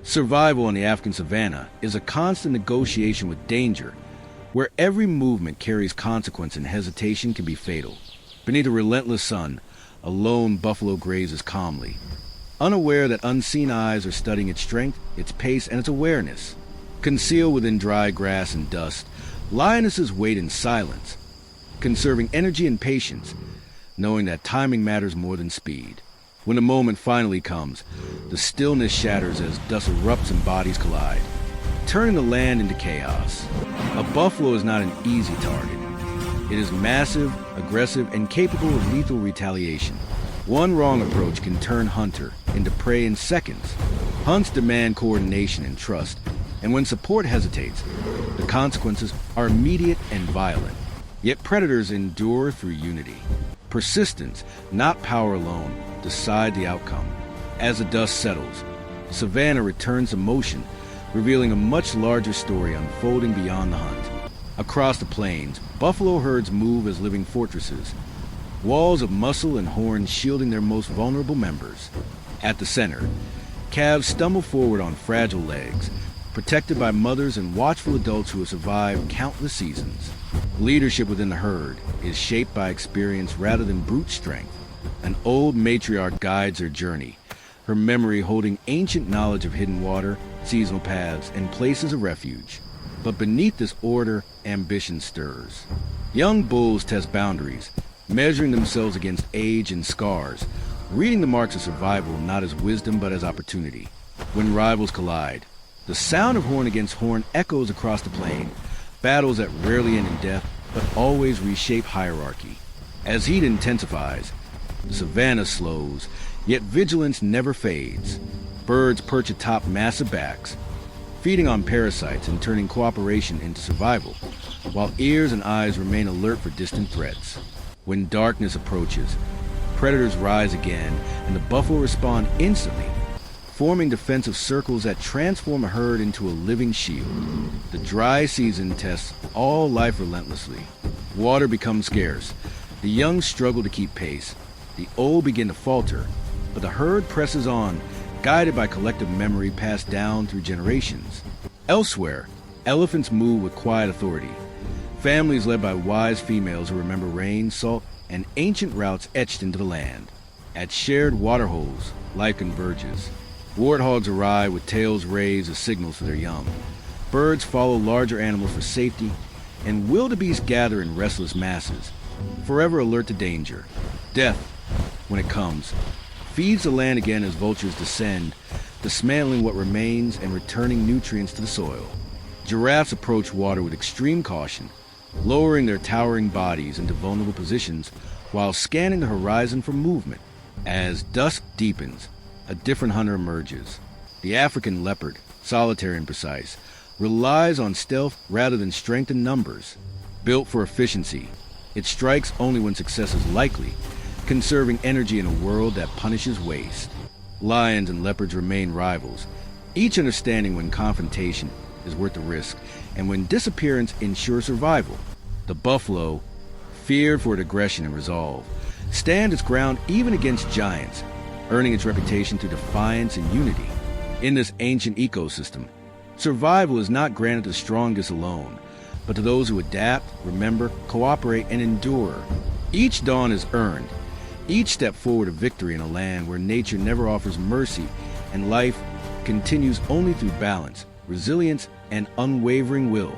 Survival on the African savannah is a constant negotiation with danger, where every movement carries consequence and hesitation can be fatal. Beneath a relentless sun, a lone buffalo grazes calmly, unaware that unseen eyes are studying its strength, its pace, and its awareness. Concealed within dry grass and dust, lionesses wait in silence, conserving energy and patience, knowing that timing matters more than speed. When the moment finally comes, the stillness shatters as dust erupts and bodies collide, turning the land into chaos. A buffalo is not an easy target. It is massive, aggressive, and capable of lethal retaliation. One wrong approach can turn hunter into prey in seconds. Hunts demand coordination and trust, and when support hesitates, the consequences are immediate and violent. Yet predators endure through unity. Persistence, not power alone, decide the outcome. As the dust settles, savannah returns to motion, revealing a much larger story unfolding beyond the hunt. Across the plains, buffalo herds move as living fortresses, walls of muscle and horn shielding their most vulnerable members. At the center, calves stumble forward on fragile legs, protected by mothers and watchful adults who have survived countless seasons. Leadership within the herd is shaped by experience rather than brute strength. An old matriarch guides her journey, her memory holding ancient knowledge of hidden water, seasonal paths, and places of refuge. But beneath this order, ambition stirs. Young bulls test boundaries, measuring themselves against age and scars, reading the marks of survival not as wisdom but as opportunity. When rivals collide, the sound of horn against horn echoes across the plain, battles that rarely end in death but always reshape hierarchy. As heat intensifies, the savannah slows, yet vigilance never fades. Birds perch atop massive backs, feeding on parasites and turning cooperation into survival, while ears and eyes remain alert for distant threats. When darkness approaches, predators rise again, and the buffalo respond instantly, forming defensive circles that transform a herd into a living shield. The dry season tests all life relentlessly. Water becomes scarce. The young struggle to keep pace. The old begin to falter, but the herd presses on, guided by collective memory passed down through generations. Elsewhere, elephants move with quiet authority. Families led by wise females who remember rain, salt, and ancient routes etched into the land. At shared waterholes, life converges. Warthogs arrive with tails raised as signals for their young. Birds follow larger animals for safety, and wildebeest gather in restless masses, forever alert to danger. Death, when it comes, feeds the land again as vultures descend, dismantling what remains and returning nutrients to the soil. Giraffes approach water with extreme caution, lowering their towering bodies into vulnerable positions while scanning the horizon for movement. As dusk deepens, a different hunter emerges. The African leopard, solitary and precise, relies on stealth rather than strength in numbers. Built for efficiency, it strikes only when success is likely, conserving energy in a world that punishes waste. Lions and leopards remain rivals, each understanding when confrontation is worth the risk and when disappearance ensures survival. The buffalo, feared for its aggression and resolve, stands its ground even against giants, earning its reputation through defiance and unity. In this ancient ecosystem, survival is not granted to the strongest alone, but to those who adapt, remember, cooperate, and endure. Each dawn is earned, each step forward a victory in a land where nature never offers mercy and life continues only through balance, resilience, and unwavering will.